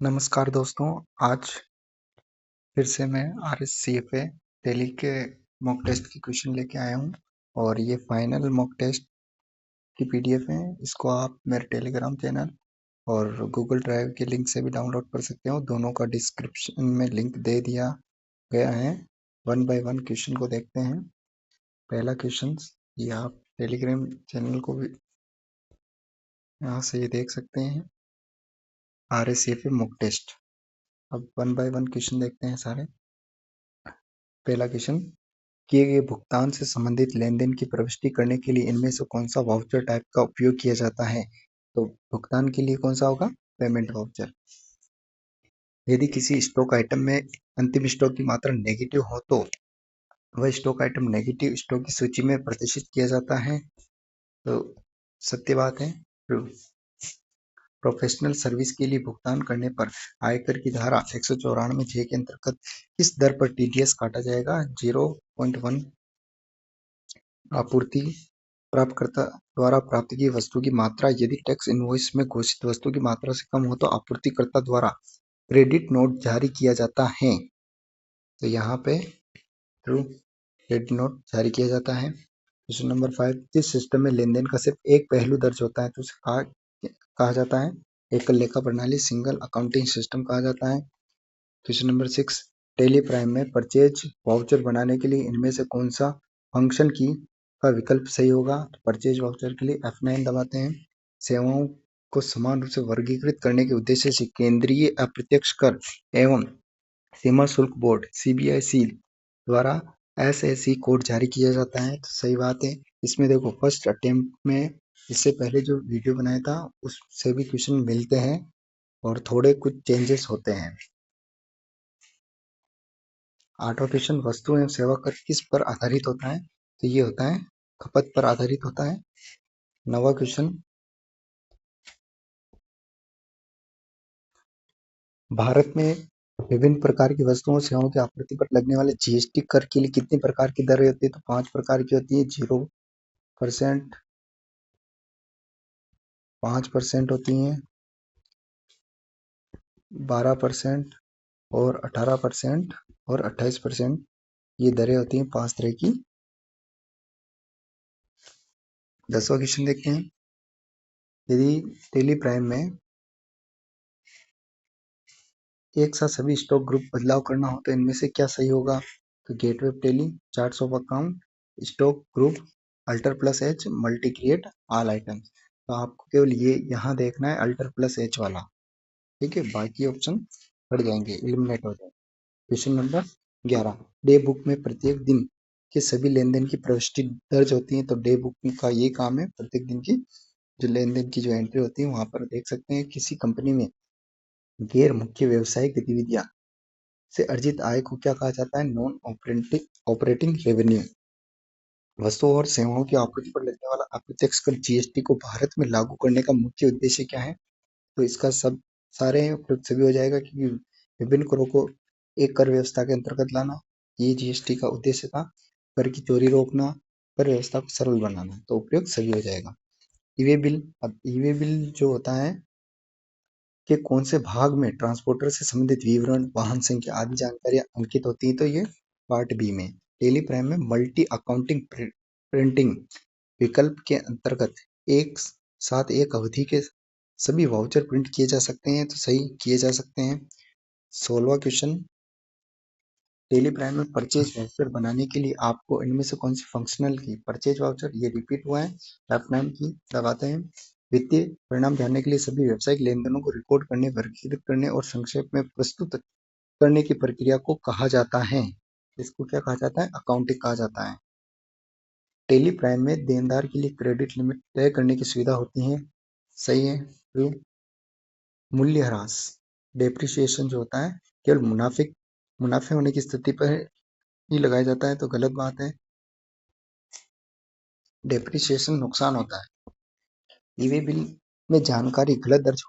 नमस्कार दोस्तों, आज फिर से मैं RSCFA दिल्ली के मॉक टेस्ट की क्वेश्चन लेके आया हूँ और ये फाइनल मॉक टेस्ट की PDF है। इसको आप मेरे टेलीग्राम चैनल और गूगल ड्राइव के लिंक से भी डाउनलोड कर सकते हो। दोनों का डिस्क्रिप्शन में लिंक दे दिया गया है। वन बाय वन क्वेश्चन को देखते हैं। पहला क्वेश्चन, ये आप टेलीग्राम चैनल को भी यहाँ से ये देख सकते हैं, RSCFA मॉक टेस्ट। अब वन बाय वन क्वेश्चन देखते हैं सारे। पहला क्वेश्चन, किए गए भुगतान से संबंधित लेनदेन की प्रविष्टि करने के लिए इनमें से कौन सा वाउचर टाइप का उपयोग किया जाता है? तो भुगतान के लिए कौन सा होगा? Payment voucher. यदि किसी स्टॉक आइटम में अंतिम स्टॉक की मात्रा नेगेटिव हो तो वह स्टॉक आइटम नेगेटिव स्टॉक की सूची में प्रदर्शित किया जाता है। तो सत्य बात है। प्रोफेशनल सर्विस के लिए भुगतान करने पर आयकर की धारा 194(j) के अंतर्गत किस दर पर TDS काटा जाएगा? 0.1। आपूर्ति प्राप्तकर्ता द्वारा प्राप्त की वस्तु की मात्रा यदि टैक्स इनवॉइस में घोषित वस्तु की मात्रा से कम हो तो आपूर्तिकर्ता द्वारा क्रेडिट नोट जारी किया जाता है। तो यहाँ पे ट्रू क्रेडिट नोट जारी किया जाता है। क्वेश्चन नंबर 5, जिस सिस्टम में लेनदेन का सिर्फ एक पहलू दर्ज होता है तो उसे कहा जाता है एकल लेखा प्रणाली, सिंगल अकाउंटिंग सिस्टम कहा जाता है। क्वेश्चन नंबर 6, टेली प्राइम में परचेज वाउचर बनाने के लिए इनमें से कौन सा फंक्शन की का विकल्प सही होगा? परचेज वाउचर के लिए F9 दबाते हैं। सेवाओं को समान रूप से वर्गीकृत करने के उद्देश्य से केंद्रीय अप्रत्यक्ष कर एवं सीमा शुल्क बोर्ड CBIC द्वारा SAC कोड जारी किया जाता है। तो सही बात है। इसमें देखो फर्स्ट अटेम्प्ट में इससे पहले जो वीडियो बनाया था उससे भी क्वेश्चन मिलते हैं और थोड़े कुछ चेंजेस होते हैं। 8वां क्वेश्चन, वस्तु एवं सेवा कर किस पर आधारित होता है? तो ये होता है खपत पर आधारित होता है। 9वां क्वेश्चन, भारत में विभिन्न प्रकार की वस्तुओं और सेवाओं की आपूर्ति पर लगने वाले GST कर के लिए कितनी प्रकार की दरें होती है? तो 5 प्रकार की होती है। 0%, 5% होती हैं, 12% और 18% और 28%। ये दरें होती हैं 5 तरह की। 10वां क्वेश्चन देखते हैं, यदि टेली प्राइम में एक साथ सभी स्टॉक ग्रुप बदलाव करना हो तो इनमें से क्या सही होगा? तो gateway Tally, charts of account, stock group, alter plus H, multi create all items. तो आपको केवल ये यहाँ देखना है अल्टर प्लस एच वाला, ठीक है। बाकी ऑप्शन हट जाएंगे, एलिमिनेट हो जाएंगे। क्वेश्चन नंबर 11, डे बुक में प्रत्येक दिन के सभी लेन देन की प्रविष्टि दर्ज होती है। तो डे बुक का ये काम है, प्रत्येक दिन की जो लेन देन की जो एंट्री होती है वहां पर देख सकते हैं। किसी कंपनी में गैर मुख्य व्यवसायिक गतिविधियां से अर्जित आय को क्या कहा जाता है? Non operating revenue. वस्तुओं और सेवाओं की आपूर्ति पर लगने वाला अप्रत्यक्ष कर GST को भारत में लागू करने का मुख्य उद्देश्य क्या है? तो इसका सब सारे उपयुक्त सभी हो जाएगा, क्योंकि विभिन्न करों को एक कर व्यवस्था के अंतर्गत लाना ये GST का उद्देश्य था। कर की चोरी रोकना, कर व्यवस्था को सरल बनाना, तो उपयुक्त सभी हो जाएगा। ई-वे बिल, अब ई-वे बिल जो होता है कि कौन से भाग में ट्रांसपोर्टर से संबंधित विवरण, वाहन संख्या आदि जानकारियां अंकित होती है? तो ये पार्ट बी में। टेली प्राइम में मल्टी अकाउंटिंग प्रिंटिंग विकल्प के अंतर्गत एक साथ एक अवधि के सभी वाउचर प्रिंट किए जा सकते हैं। तो सही किए जा सकते हैं। 16वां क्वेश्चन, टेली प्राइम में परचेज वाउचर बनाने के लिए आपको इनमें से कौन सी फंक्शनल की परचेज वाउचर, ये रिपीट हुआ है, F9 की दबाते हैं। वित्तीय परिणाम जानने के लिए सभी व्यावसायिक लेनदेनों को रिकॉर्ड करने, वर्गीकृत करने और संक्षेप में प्रस्तुत करने की प्रक्रिया को कहा जाता है। इसको क्या कहा जाता है? अकाउंटिंग कहा जाता है। टेली प्राइम में देनदार के लिए क्रेडिट लिमिट तय करने की सुविधा होती है। सही है। ट्रू। मूल्यह्रास, डेप्रिसिएशन जो होता है केवल मुनाफे होने की स्थिति पर ही लगाया जाता है। तो गलत बात है। डेप्रिसिएशन नुकसान होता है। ई-वे बिल में जानकारी गलत दर्ज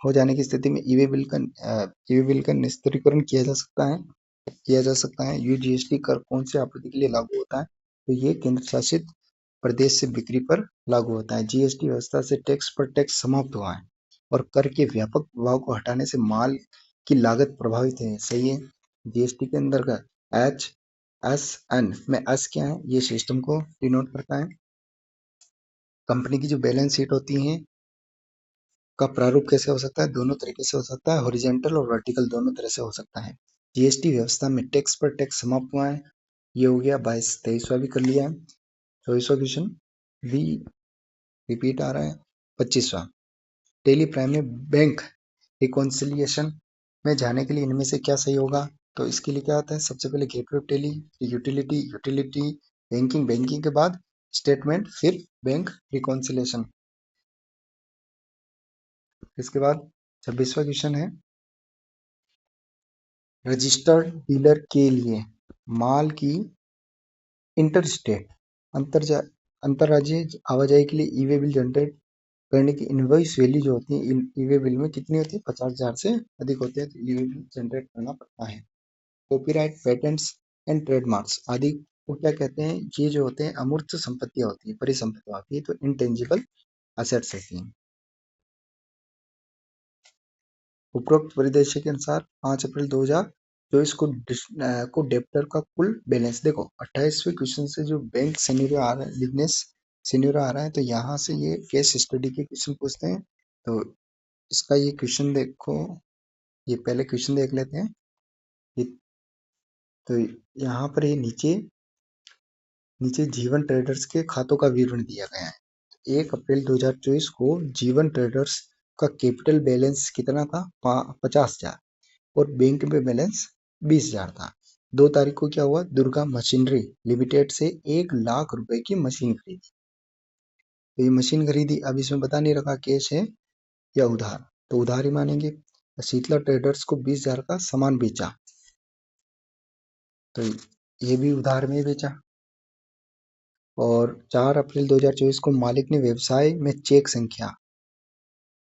हो जाने की स्थिति में ई-वे बिल का निस्तारीकरण किया जा सकता है। UGST कर कौन से आपूर्ति के लिए लागू होता है? तो ये केंद्र शासित प्रदेश से बिक्री पर लागू होता है। GST व्यवस्था से टैक्स पर टैक्स समाप्त हुआ है। और कर के व्यापक प्रभाव को हटाने से माल की लागत प्रभावित है। सही है। जीएसटी के अंदर का HSN में एस क्या है, ये सिस्टम को डिनोट करता है। कंपनी की जो बैलेंस शीट होती है का प्रारूप कैसे हो सकता है, दोनों तरीके से हो सकता है, हॉरिजॉन्टल और वर्टिकल दोनों तरह से हो सकता है। जीएसटी व्यवस्था में टैक्स पर टैक्स समाप्त हुआ है, ये हो गया 22-23वां भी कर लिया है। 24वां क्वेश्चन भी रिपीट आ रहा है। 25वां टेली प्राइम में बैंक रिकॉन्सिलिएशन में जाने के लिए इनमें से क्या सही होगा, तो इसके लिए क्या होता है, सबसे पहले gateway of Tally, utility, utility, banking, banking के बाद स्टेटमेंट, फिर बैंक रिकॉन्सिलिएशन। इसके बाद 26वां क्वेश्चन है, रजिस्टर्ड डीलर के लिए माल की इंटर स्टेट अंतरराज्यीय आवाजाही के लिए ई वे बिल जनरेट करने की इनवॉइस वैल्यू जो होती है ई वे बिल में कितनी होती है, 50,000 से अधिक होती है, तो ई वे बिल जनरेट करना पड़ता है। कॉपीराइट, पेटेंट्स एंड ट्रेडमार्क्स आदि को क्या कहते हैं, ये जो होते हैं अमूर्त संपत्तियां होती है, परिसंपत्तियां होती है, तो इंटेंजिबल असेट्स होती हैं। उपरोक्त परिदृश्य के अनुसार 5 अप्रैल 2024 को डेप्टर का कुल बैलेंस देखो। 28वें क्वेश्चन से जो बैंक सिनेरियो आ रहा है, बिजनेस सिनेरियो आ रहा है, तो यहाँ से ये केस स्टडी के क्वेश्चन पूछते हैं। तो इसका ये क्वेश्चन देखो, ये पहले क्वेश्चन देख लेते हैं। ये तो यहाँ पर ये नीचे नीचे जीवन ट्रेडर्स के खातों का विवरण दिया गया है। 1 अप्रैल 2024 को जीवन ट्रेडर्स का कैपिटल बैलेंस कितना था, 50,000, और बैंक में बैलेंस 20,000 था। 2 तारीख को क्या हुआ, दुर्गा मशीनरी लिमिटेड से 1 लाख रुपए की मशीन खरीदी। तो ये मशीन खरीदी, अब इसमें बता नहीं रखा कैश है या उधार, तो उधार ही मानेंगे। शीतला ट्रेडर्स को 20,000 का सामान बेचा, तो ये भी उधार में ही बेचा। और 4 अप्रैल 2024 को मालिक ने व्यवसाय में चेक संख्या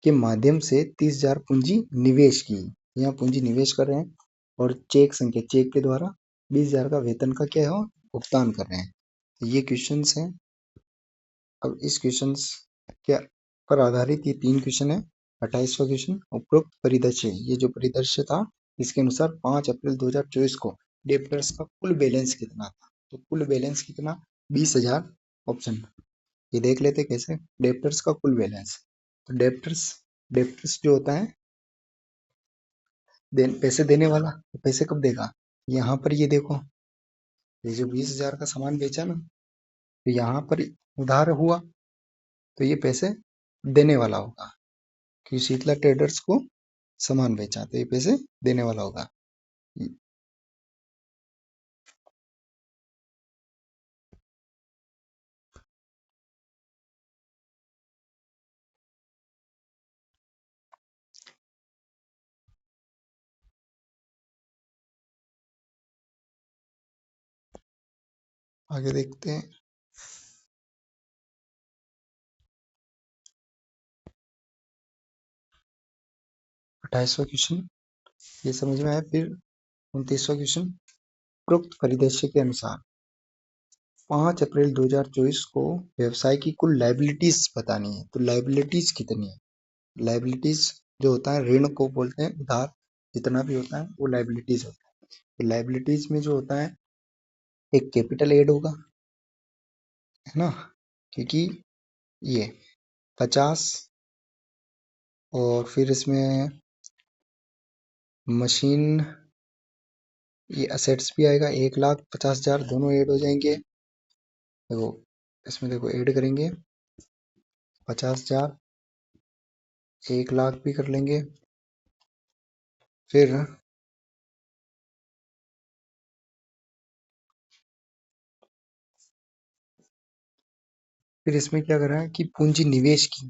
के माध्यम से 30,000 पूंजी निवेश की, यहाँ पूंजी निवेश कर रहे हैं, और चेक संख्या, चेक के द्वारा 20,000 का वेतन का क्या है, भुगतान कर रहे हैं। ये क्वेश्चंस हैं। अब इस क्वेश्चंस के पर आधारित ये 3 क्वेश्चन है। 28वां क्वेश्चन, उपरोक्त परिदृश्य, ये जो परिदृश्य था इसके अनुसार 5 अप्रैल 2024 को डेब्टर्स का कुल बैलेंस कितना था, तो कुल बैलेंस कितना, 20,000। ऑप्शन ये देख लेते कैसे, डेब्टर्स का कुल बैलेंस, तो डेब्टर्स डेब्टर्स जो होता है पैसे देने वाला, तो पैसे कब देगा, यहाँ पर ये देखो, ये जो 20,000 का सामान बेचा ना, तो यहाँ पर उधार हुआ, तो ये पैसे देने वाला होगा, कि शीतला ट्रेडर्स को सामान बेचा तो ये पैसे देने वाला होगा। आगे देखते हैं। 28वां क्वेश्चन ये समझ में आया। फिर 29वां क्वेश्चन, उपरोक्त परिदृश्य के अनुसार 5 अप्रैल 2024 को व्यवसाय की कुल लाइबिलिटीज बतानी है, तो लाइबिलिटीज कितनी है, लाइबिलिटीज जो होता है ऋण को बोलते हैं, उधार जितना भी होता है वो लाइबिलिटीज होता है। तो लाइबिलिटीज में जो होता है एक कैपिटल एड होगा, है ना, क्योंकि ये 50, और फिर इसमें मशीन, ये असेट्स भी आएगा, 1,50,000 दोनों ऐड हो जाएंगे। देखो इसमें देखो ऐड करेंगे 50,000, 1,00,000 भी कर लेंगे, फिर इसमें क्या करा है कि पूंजी निवेश की,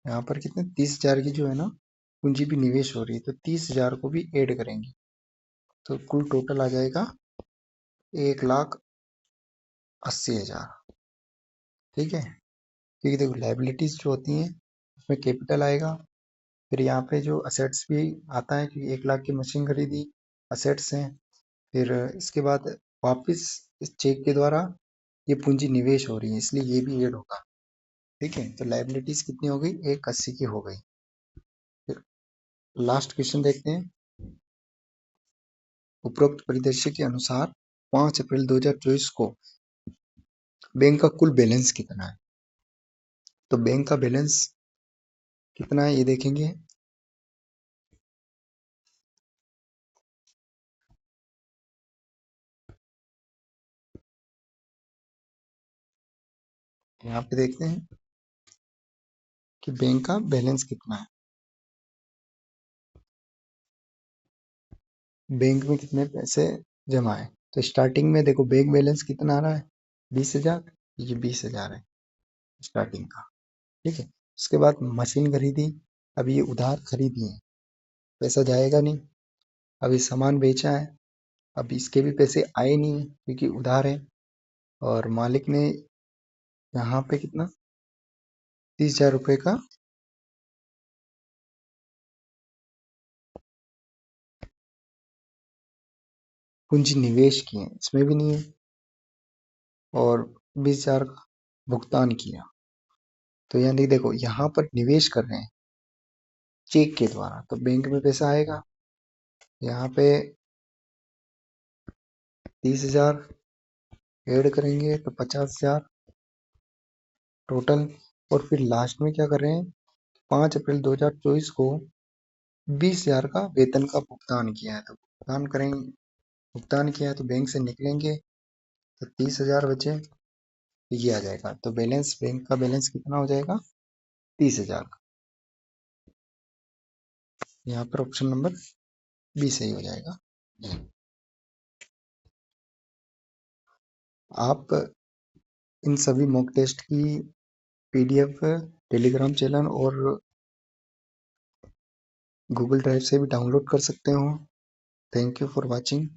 यहाँ पर कितने 30,000 की जो है ना पूंजी भी निवेश हो रही है, तो 30,000 को भी ऐड करेंगे, तो कुल टोटल आ जाएगा 1,80,000। ठीक है, क्योंकि देखो लाइबिलिटीज जो होती हैं उसमें कैपिटल आएगा, फिर यहाँ पे जो असेट्स भी आता है कि 1,00,000 की मशीन खरीदी, असेट्स हैं, फिर इसके बाद वापस इस चेक के द्वारा ये पूंजी निवेश हो रही है, इसलिए ये भी ऐड होगा। ठीक है, तो लाइबिलिटीज कितनी हो गई, 180 की हो गई। फिर लास्ट क्वेश्चन देखते हैं। उपरोक्त परिदृश्य के अनुसार 5 अप्रैल 2024 को बैंक का कुल बैलेंस कितना है। तो बैंक का बैलेंस कितना है ये देखेंगे। यहाँ पे देखते हैं कि बैंक का बैलेंस कितना है। बैंक में कितने पैसे जमा है। तो स्टार्टिंग में देखो बैंक बैलेंस कितना आ रहा है, 20,000। ये 20,000 है स्टार्टिंग का। ठीक है, उसके बाद मशीन खरीदी, अब ये उधार खरीदी है, पैसा जाएगा नहीं। अभी सामान बेचा है, अब इसके भी पैसे आए नहीं क्योंकि उधार है। और मालिक ने यहाँ पे कितना 30,000 रुपये का पूंजी निवेश किए, इसमें भी नहीं है। और 20,000 का भुगतान किया। तो यानी देखो यहाँ पर निवेश कर रहे हैं चेक के द्वारा, तो बैंक में पैसा आएगा। यहाँ पे 30,000 ऐड करेंगे तो 50,000 टोटल। और फिर लास्ट में क्या कर रहे हैं, 5 अप्रैल 2024 को 20,000 का वेतन का भुगतान किया है। तो भुगतान करेंगे, भुगतान किया है तो बैंक से निकलेंगे तो 30,000 बचे, तो ये आ जाएगा। तो बैलेंस, बैंक का बैलेंस कितना हो जाएगा, 30,000 का। यहाँ पर ऑप्शन नंबर बी सही हो जाएगा। आप इन सभी मॉक टेस्ट की पीडीएफ टेलीग्राम चैनल और गूगल ड्राइव से भी डाउनलोड कर सकते हो। Thank you for watching.